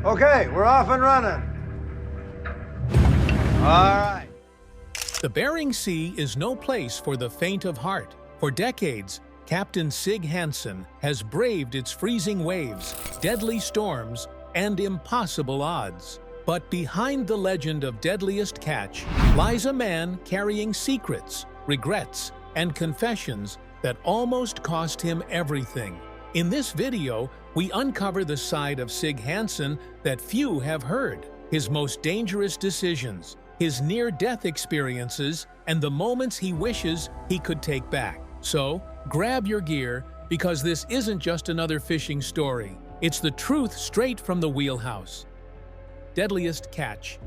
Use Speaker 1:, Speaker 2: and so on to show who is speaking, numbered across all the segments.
Speaker 1: Okay, we're off and running. All right.
Speaker 2: The Bering Sea is no place for the faint of heart. For decades, Captain Sig Hansen has braved its freezing waves, deadly storms, and impossible odds. But behind the legend of Deadliest Catch lies a man carrying secrets, regrets, and confessions that almost cost him everything. In this video, we uncover the side of Sig Hansen that few have heard, his most dangerous decisions, his near-death experiences, and the moments he wishes he could take back. So, grab your gear, because this isn't just another fishing story. It's the truth straight from the wheelhouse. Deadliest Catch.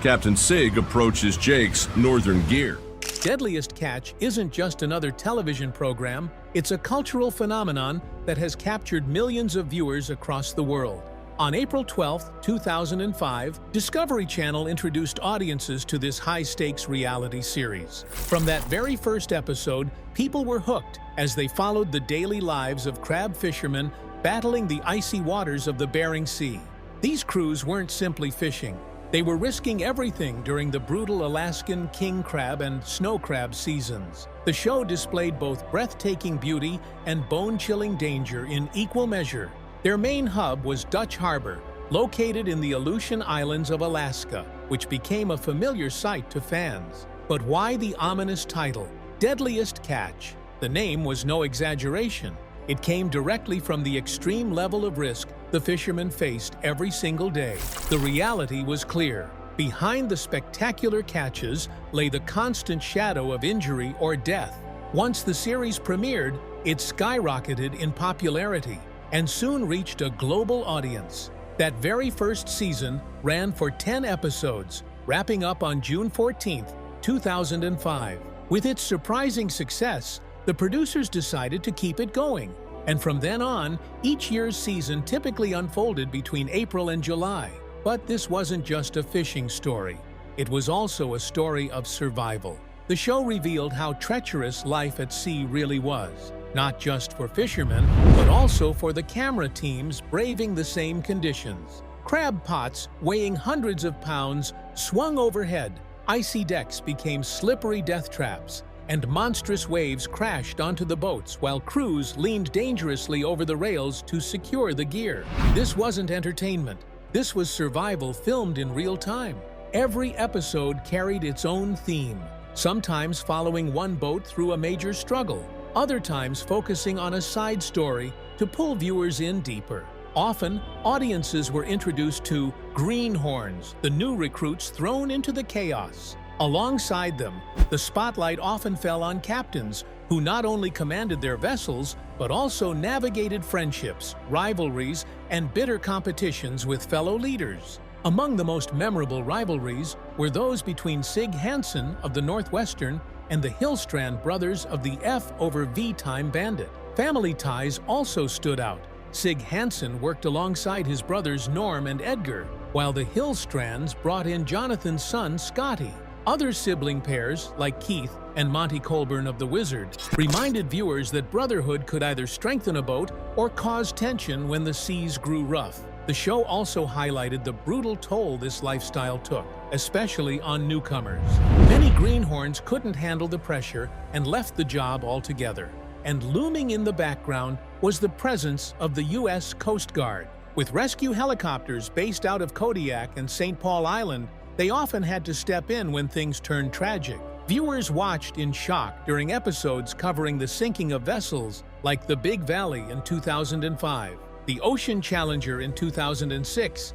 Speaker 3: Captain Sig approaches Jake's Northern Gear.
Speaker 2: Deadliest Catch isn't just another television program, it's a cultural phenomenon that has captured millions of viewers across the world. On April 12, 2005, Discovery Channel introduced audiences to this high-stakes reality series. From that very first episode, people were hooked as they followed the daily lives of crab fishermen battling the icy waters of the Bering Sea. These crews weren't simply fishing. They were risking everything during the brutal Alaskan king crab and snow crab seasons. The show displayed both breathtaking beauty and bone-chilling danger in equal measure. Their main hub was Dutch Harbor, located in the Aleutian Islands of Alaska, which became a familiar sight to fans. But why the ominous title, Deadliest Catch? The name was no exaggeration. It came directly from the extreme level of risk the fishermen faced every single day. The reality was clear. Behind the spectacular catches lay the constant shadow of injury or death. Once the series premiered, it skyrocketed in popularity and soon reached a global audience. That very first season ran for 10 episodes, wrapping up on June 14, 2005. With its surprising success, the producers decided to keep it going, and from then on, each year's season typically unfolded between April and July. But this wasn't just a fishing story. It was also a story of survival. The show revealed how treacherous life at sea really was, not just for fishermen, but also for the camera teams braving the same conditions. Crab pots weighing hundreds of pounds swung overhead, icy decks became slippery death traps, and monstrous waves crashed onto the boats while crews leaned dangerously over the rails to secure the gear. This wasn't entertainment. This was survival filmed in real time. Every episode carried its own theme, sometimes following one boat through a major struggle, other times focusing on a side story to pull viewers in deeper. Often, audiences were introduced to greenhorns, the new recruits thrown into the chaos. Alongside them, the spotlight often fell on captains who not only commanded their vessels, but also navigated friendships, rivalries, and bitter competitions with fellow leaders. Among the most memorable rivalries were those between Sig Hansen of the Northwestern and the Hillstrand brothers of the F over V time bandit. Family ties also stood out. Sig Hansen worked alongside his brothers Norm and Edgar, while the Hillstrands brought in Jonathan's son Scotty. Other sibling pairs, like Keith and Monty Colburn of The Wizard, reminded viewers that brotherhood could either strengthen a boat or cause tension when the seas grew rough. The show also highlighted the brutal toll this lifestyle took, especially on newcomers. Many greenhorns couldn't handle the pressure and left the job altogether. And looming in the background was the presence of the U.S. Coast Guard. With rescue helicopters based out of Kodiak and St. Paul Island, they often had to step in when things turned tragic. Viewers watched in shock during episodes covering the sinking of vessels like the Big Valley in 2005, the Ocean Challenger in 2006,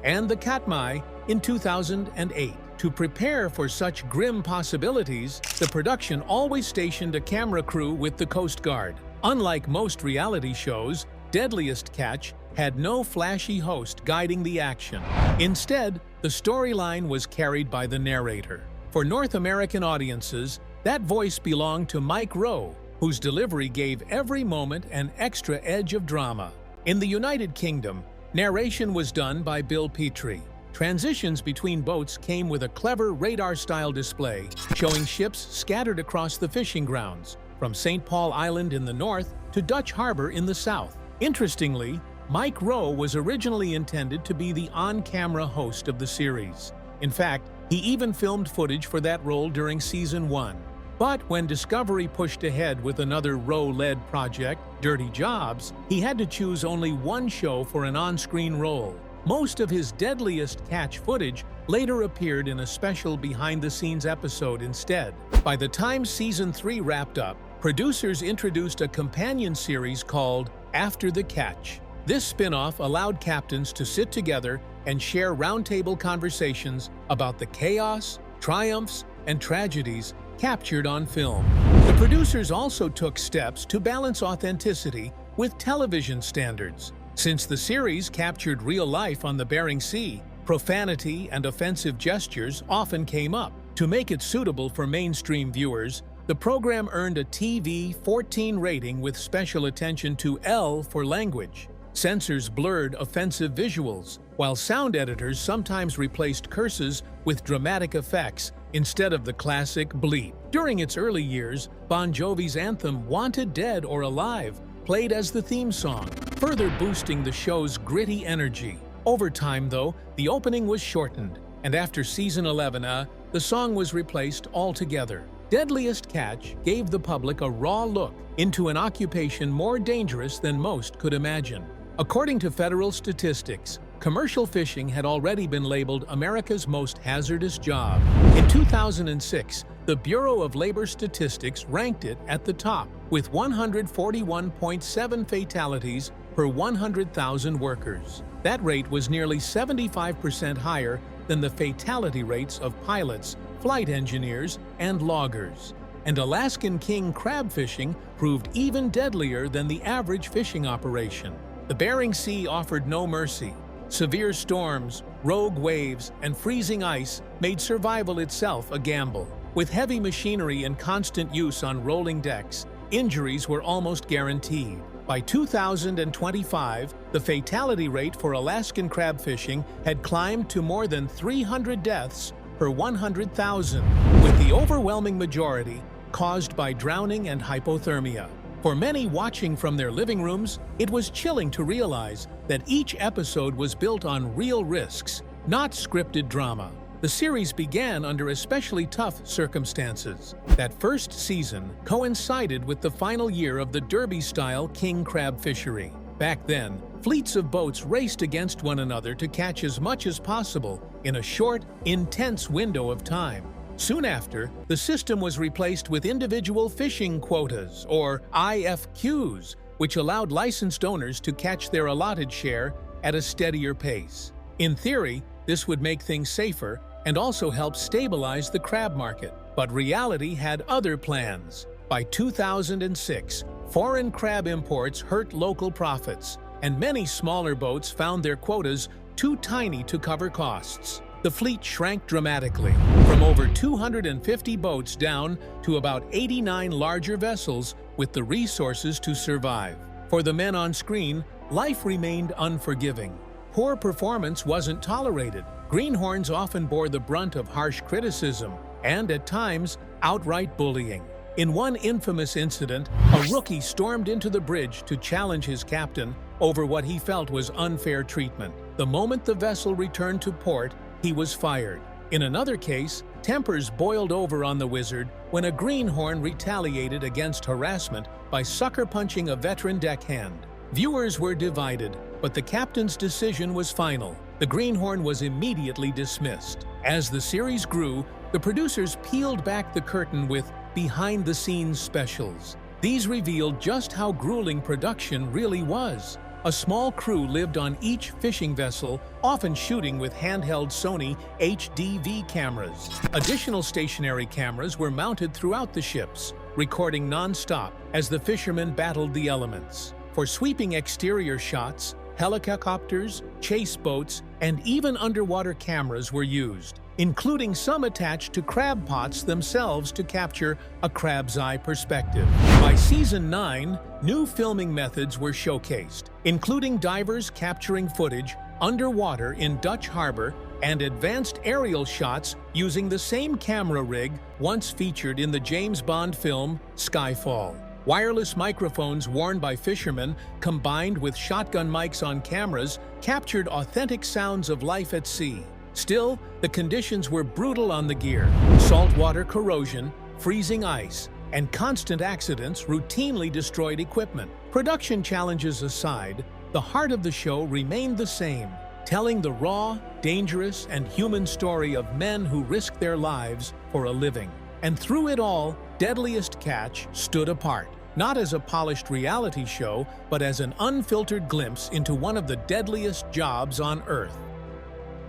Speaker 2: and the Katmai in 2008. To prepare for such grim possibilities, the production always stationed a camera crew with the Coast Guard. Unlike most reality shows, Deadliest Catch had no flashy host guiding the action. Instead, the storyline was carried by the narrator. For North American audiences, that voice belonged to Mike Rowe, whose delivery gave every moment an extra edge of drama. In the United Kingdom, narration was done by Bill Petrie. Transitions between boats came with a clever radar-style display, showing ships scattered across the fishing grounds, from St. Paul Island in the north to Dutch Harbor in the south. Interestingly, Mike Rowe was originally intended to be the on-camera host of the series. In fact, he even filmed footage for that role during Season 1. But when Discovery pushed ahead with another Rowe-led project, Dirty Jobs, he had to choose only one show for an on-screen role. Most of his Deadliest catch footage later appeared in a special behind-the-scenes episode instead. By the time Season 3 wrapped up, producers introduced a companion series called After the Catch. This spin-off allowed captains to sit together and share roundtable conversations about the chaos, triumphs, and tragedies captured on film. The producers also took steps to balance authenticity with television standards. Since the series captured real life on the Bering Sea, profanity and offensive gestures often came up. To make it suitable for mainstream viewers, the program earned a TV 14 rating with special attention to L for language. Censors blurred offensive visuals, while sound editors sometimes replaced curses with dramatic effects instead of the classic bleep. During its early years, Bon Jovi's anthem Wanted Dead or Alive played as the theme song, further boosting the show's gritty energy. Over time, though, the opening was shortened, and after Season 11, the song was replaced altogether. Deadliest Catch gave the public a raw look into an occupation more dangerous than most could imagine. According to federal statistics, commercial fishing had already been labeled America's most hazardous job. In 2006, the Bureau of Labor Statistics ranked it at the top, with 141.7 fatalities per 100,000 workers. That rate was nearly 75% higher than the fatality rates of pilots, flight engineers, and loggers. And Alaskan king crab fishing proved even deadlier than the average fishing operation. The Bering Sea offered no mercy. Severe storms, rogue waves, and freezing ice made survival itself a gamble. With heavy machinery in constant use on rolling decks, injuries were almost guaranteed. By 2025, the fatality rate for Alaskan crab fishing had climbed to more than 300 deaths per 100,000, with the overwhelming majority caused by drowning and hypothermia. For many watching from their living rooms, it was chilling to realize that each episode was built on real risks, not scripted drama. The series began under especially tough circumstances. That first season coincided with the final year of the Derby-style king crab fishery. Back then, fleets of boats raced against one another to catch as much as possible in a short, intense window of time. Soon after, the system was replaced with individual fishing quotas, or IFQs, which allowed licensed owners to catch their allotted share at a steadier pace. In theory, this would make things safer and also help stabilize the crab market. But reality had other plans. By 2006, foreign crab imports hurt local profits, and many smaller boats found their quotas too tiny to cover costs. The fleet shrank dramatically, from over 250 boats down to about 89 larger vessels with the resources to survive. For the men on screen, life remained unforgiving. Poor performance wasn't tolerated. Greenhorns often bore the brunt of harsh criticism and, at times, outright bullying. In one infamous incident, a rookie stormed into the bridge to challenge his captain over what he felt was unfair treatment. The moment the vessel returned to port, he was fired. In another case, tempers boiled over on the Wizard when a greenhorn retaliated against harassment by sucker-punching a veteran deckhand. Viewers were divided, but the captain's decision was final. The greenhorn was immediately dismissed. As the series grew, the producers peeled back the curtain with behind-the-scenes specials. These revealed just how grueling production really was. A small crew lived on each fishing vessel, often shooting with handheld Sony HDV cameras. Additional stationary cameras were mounted throughout the ships, recording non-stop as the fishermen battled the elements. For sweeping exterior shots, helicopters, chase boats, and even underwater cameras were used, including some attached to crab pots themselves to capture a crab's eye perspective. By Season 9, new filming methods were showcased, including divers capturing footage underwater in Dutch Harbor and advanced aerial shots using the same camera rig once featured in the James Bond film Skyfall. Wireless microphones worn by fishermen, combined with shotgun mics on cameras, captured authentic sounds of life at sea. Still, the conditions were brutal on the gear. Saltwater corrosion, freezing ice, and constant accidents routinely destroyed equipment. Production challenges aside, the heart of the show remained the same, telling the raw, dangerous, and human story of men who risked their lives for a living. And through it all, Deadliest Catch stood apart, not as a polished reality show, but as an unfiltered glimpse into one of the deadliest jobs on Earth.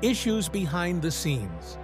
Speaker 2: Issues behind the scenes.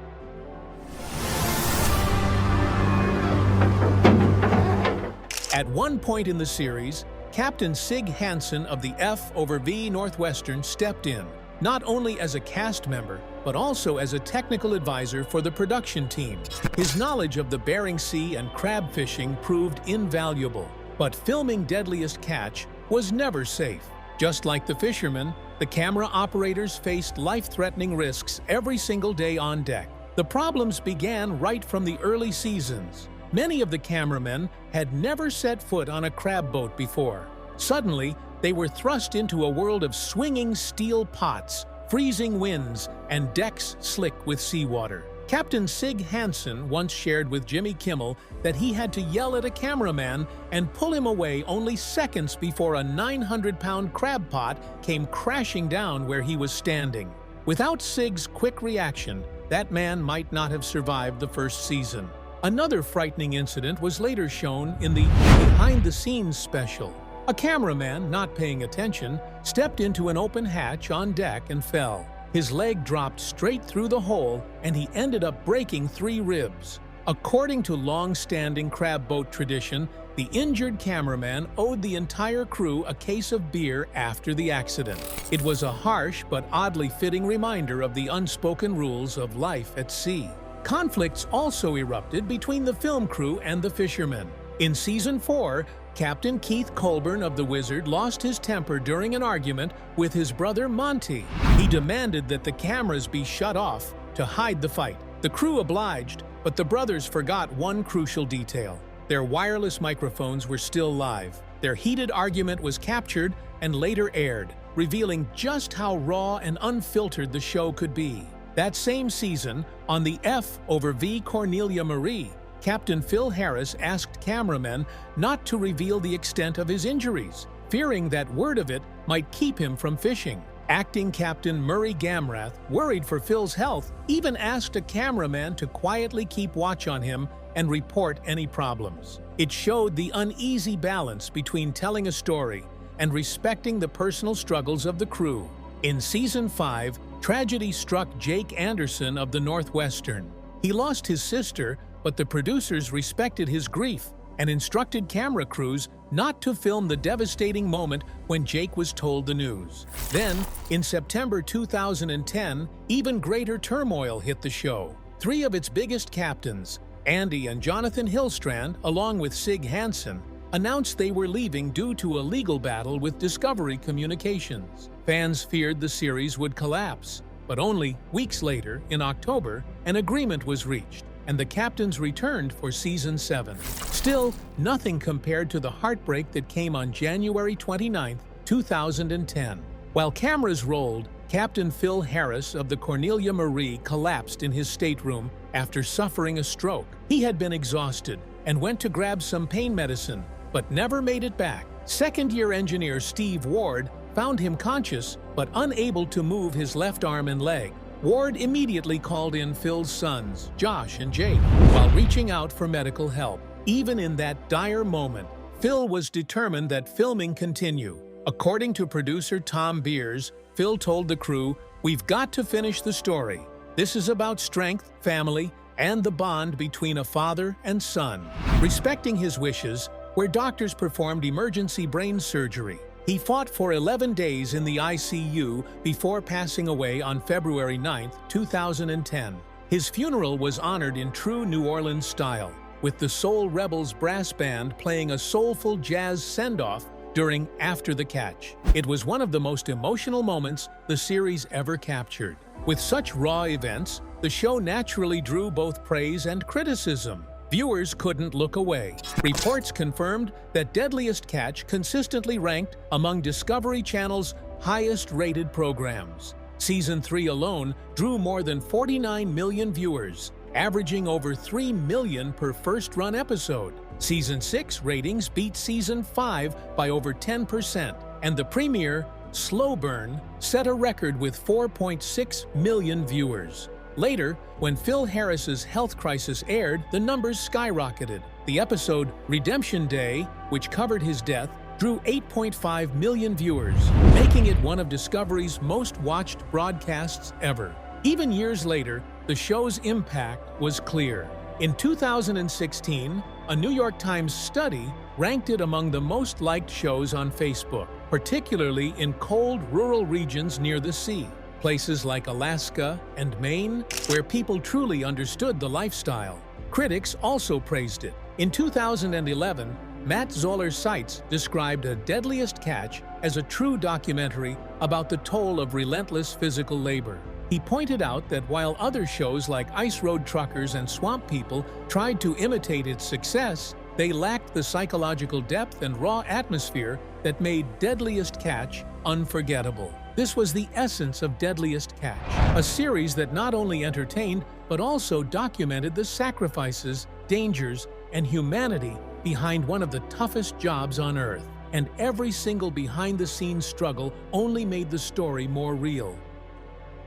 Speaker 2: At one point in the series, Captain Sig Hansen of the F/V Northwestern stepped in, not only as a cast member, but also as a technical advisor for the production team. His knowledge of the Bering Sea and crab fishing proved invaluable. But filming Deadliest Catch was never safe. Just like the fishermen, the camera operators faced life-threatening risks every single day on deck. The problems began right from the early seasons. Many of the cameramen had never set foot on a crab boat before. Suddenly, they were thrust into a world of swinging steel pots, freezing winds, and decks slick with seawater. Captain Sig Hansen once shared with Jimmy Kimmel that he had to yell at a cameraman and pull him away only seconds before a 900-pound crab pot came crashing down where he was standing. Without Sig's quick reaction, that man might not have survived the first season. Another frightening incident was later shown in the behind-the-scenes special. A cameraman, not paying attention, stepped into an open hatch on deck and fell. His leg dropped straight through the hole, and he ended up breaking 3 ribs. According to long-standing crab boat tradition, the injured cameraman owed the entire crew a case of beer after the accident. It was a harsh but oddly fitting reminder of the unspoken rules of life at sea. Conflicts also erupted between the film crew and the fishermen. In Season 4, Captain Keith Colburn of The Wizard lost his temper during an argument with his brother Monty. He demanded that the cameras be shut off to hide the fight. The crew obliged, but the brothers forgot one crucial detail. Their wireless microphones were still live. Their heated argument was captured and later aired, revealing just how raw and unfiltered the show could be. That same season, on the F/V Cornelia Marie, Captain Phil Harris asked cameramen not to reveal the extent of his injuries, fearing that word of it might keep him from fishing. Acting Captain Murray Gamrath, worried for Phil's health, even asked a cameraman to quietly keep watch on him and report any problems. It showed the uneasy balance between telling a story and respecting the personal struggles of the crew. In Season 5, tragedy struck Jake Anderson of the Northwestern. He lost his sister, but the producers respected his grief and instructed camera crews not to film the devastating moment when Jake was told the news. Then, in September 2010, even greater turmoil hit the show. 3 of its biggest captains, Andy and Jonathan Hillstrand, along with Sig Hansen, announced they were leaving due to a legal battle with Discovery Communications. Fans feared the series would collapse, but only weeks later, in October, an agreement was reached, and the captains returned for Season 7. Still, nothing compared to the heartbreak that came on January 29, 2010. While cameras rolled, Captain Phil Harris of the Cornelia Marie collapsed in his stateroom after suffering a stroke. He had been exhausted and went to grab some pain medicine, but never made it back. Second-year engineer Steve Ward found him conscious but unable to move his left arm and leg. Ward immediately called in Phil's sons, Josh and Jake, while reaching out for medical help. Even in that dire moment, Phil was determined that filming continue. According to producer Tom Beers, Phil told the crew, "We've got to finish the story. This is about strength, family, and the bond between a father and son." Respecting his wishes, where doctors performed emergency brain surgery, he fought for 11 days in the ICU before passing away on February 9, 2010. His funeral was honored in true New Orleans style, with the Soul Rebels brass band playing a soulful jazz send-off during After the Catch. It was one of the most emotional moments the series ever captured. With such raw events, the show naturally drew both praise and criticism. viewers couldn't look away. Reports confirmed that Deadliest Catch consistently ranked among Discovery Channel's highest-rated programs. Season 3 alone drew more than 49 million viewers, averaging over 3 million per first-run episode. Season 6 ratings beat Season 5 by over 10%, and the premiere, Slow Burn, set a record with 4.6 million viewers. Later, when Phil Harris's health crisis aired, the numbers skyrocketed. The episode Redemption Day, which covered his death, drew 8.5 million viewers, making it one of Discovery's most watched broadcasts ever. Even years later, the show's impact was clear. In 2016, a New York Times study ranked it among the most liked shows on Facebook, particularly in cold, rural regions near the sea. Places like Alaska and Maine, where people truly understood the lifestyle. Critics also praised it. In 2011, Matt Zoller Seitz described A Deadliest Catch as a true documentary about the toll of relentless physical labor. He pointed out that while other shows like Ice Road Truckers and Swamp People tried to imitate its success, they lacked the psychological depth and raw atmosphere that made Deadliest Catch unforgettable. This was the essence of Deadliest Catch, a series that not only entertained but also documented the sacrifices, dangers, and humanity behind one of the toughest jobs on Earth. And every single behind-the-scenes struggle only made the story more real.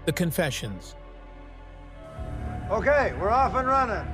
Speaker 2: The Confessions.
Speaker 1: Okay, we're off and running.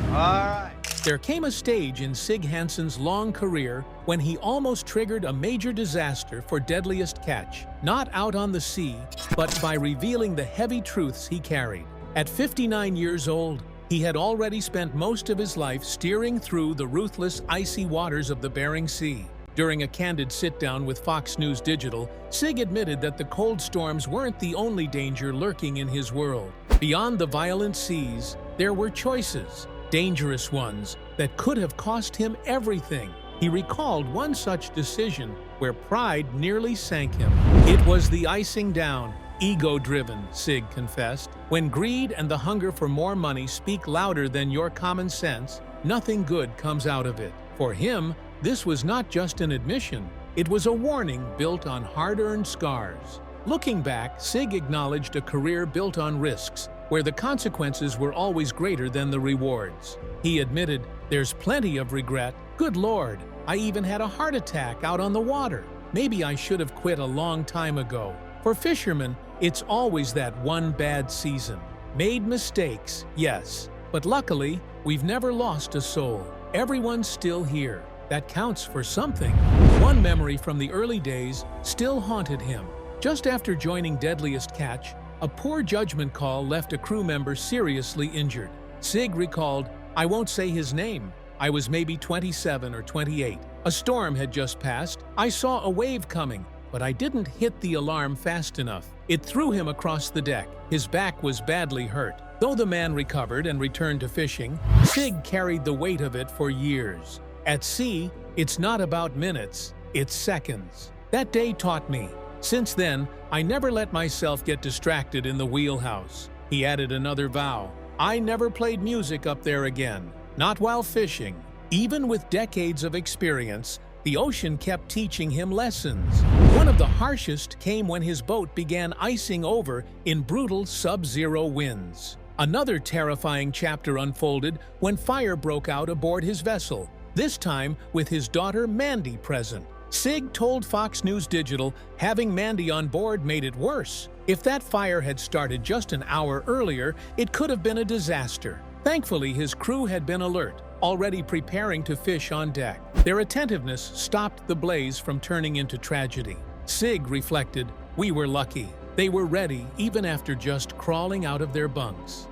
Speaker 1: All right.
Speaker 2: There came a stage in Sig Hansen's long career when he almost triggered a major disaster for Deadliest Catch, not out on the sea, but by revealing the heavy truths he carried. At 59 years old, he had already spent most of his life steering through the ruthless, icy waters of the Bering Sea. During a candid sit-down with Fox News Digital, Sig admitted that the cold storms weren't the only danger lurking in his world. Beyond the violent seas, there were choices. Dangerous ones that could have cost him everything. He recalled one such decision where pride nearly sank him. It was the icing down, ego-driven, Sig confessed. When greed and the hunger for more money speak louder than your common sense, nothing good comes out of it. For him, this was not just an admission. It was a warning built on hard-earned scars. Looking back, Sig acknowledged a career built on risks, where the consequences were always greater than the rewards. He admitted, "There's plenty of regret. Good Lord, I even had a heart attack out on the water. Maybe I should have quit a long time ago." For fishermen, it's always that one bad season. Made mistakes, yes, but luckily, we've never lost a soul. Everyone's still here. That counts for something. One memory from the early days still haunted him. Just after joining Deadliest Catch, a poor judgment call left a crew member seriously injured. Sig recalled, "I won't say his name. I was maybe 27 or 28. A storm had just passed. I saw a wave coming, but I didn't hit the alarm fast enough. It threw him across the deck. His back was badly hurt." Though the man recovered and returned to fishing, Sig carried the weight of it for years. At sea, it's not about minutes, it's seconds. That day taught me. Since then, I never let myself get distracted in the wheelhouse. He added another vow. I never played music up there again, not while fishing. Even with decades of experience, the ocean kept teaching him lessons. One of the harshest came when his boat began icing over in brutal sub-zero winds. Another terrifying chapter unfolded when fire broke out aboard his vessel, this time with his daughter Mandy present. Sig told Fox News Digital having Mandy on board made it worse. If that fire had started just an hour earlier, it could have been a disaster. Thankfully, his crew had been alert, already preparing to fish on deck. Their attentiveness stopped the blaze from turning into tragedy. Sig reflected, "We were lucky. They were ready even after just crawling out of their bunks."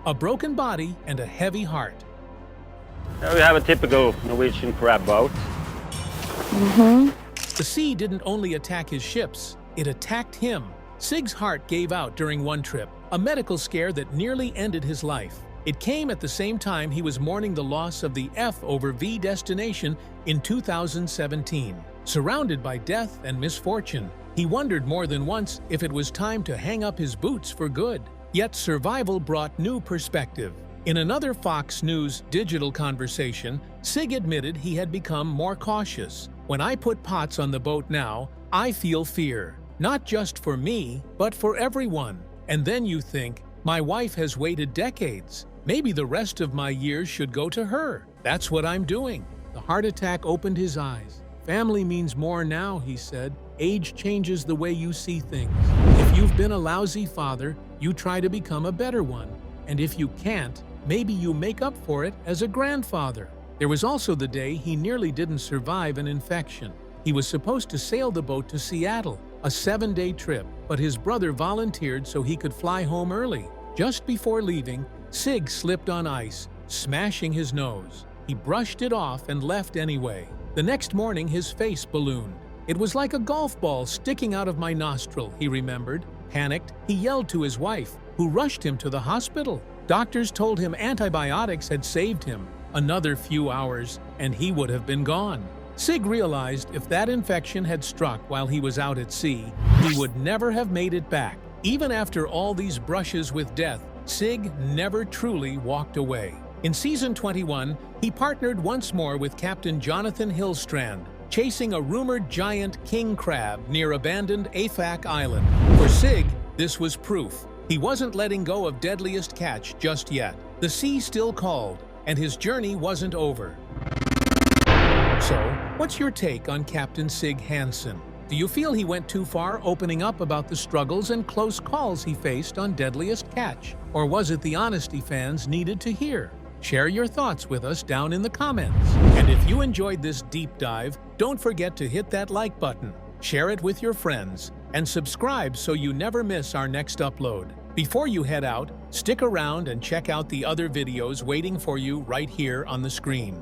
Speaker 2: A broken body and a heavy heart.
Speaker 4: Now we have a typical Norwegian crab boat.
Speaker 2: The sea didn't only attack his ships, it attacked him. Sig's heart gave out during one trip, a medical scare that nearly ended his life. It came at the same time he was mourning the loss of the F over V destination in 2017. Surrounded by death and misfortune, he wondered more than once if it was time to hang up his boots for good. Yet survival brought new perspective. In another Fox News digital conversation, Sig admitted he had become more cautious. "When I put pots on the boat now, I feel fear. Not just for me, but for everyone." And then you think, my wife has waited decades. Maybe the rest of my years should go to her. That's what I'm doing. The heart attack opened his eyes. "Family means more now," he said. "Age changes the way you see things. If you've been a lousy father, you try to become a better one. And if you can't, maybe you make up for it as a grandfather." There was also the day he nearly didn't survive an infection. He was supposed to sail the boat to Seattle, a 7-day trip, but his brother volunteered so he could fly home early. Just before leaving, Sig slipped on ice, smashing his nose. He brushed it off and left anyway. The next morning, his face ballooned. "It was like a golf ball sticking out of my nostril," he remembered. Panicked, he yelled to his wife, who rushed him to the hospital. Doctors told him antibiotics had saved him. Another few hours, and he would have been gone. Sig realized if that infection had struck while he was out at sea, he would never have made it back. Even after all these brushes with death, Sig never truly walked away. In Season 21, he partnered once more with Captain Jonathan Hillstrand, chasing a rumored giant king crab near abandoned Afac Island. For Sig, this was proof. He wasn't letting go of Deadliest catch just yet. The sea still called, and his journey wasn't over. So, what's your take on Captain Sig Hansen? Do you feel he went too far opening up about the struggles and close calls he faced on Deadliest catch? Or was it the honesty fans needed to hear? Share your thoughts with us down in the comments. And if you enjoyed this deep dive, don't forget to hit that like button, share it with your friends, and subscribe so you never miss our next upload. Before you head out, stick around and check out the other videos waiting for you right here on the screen.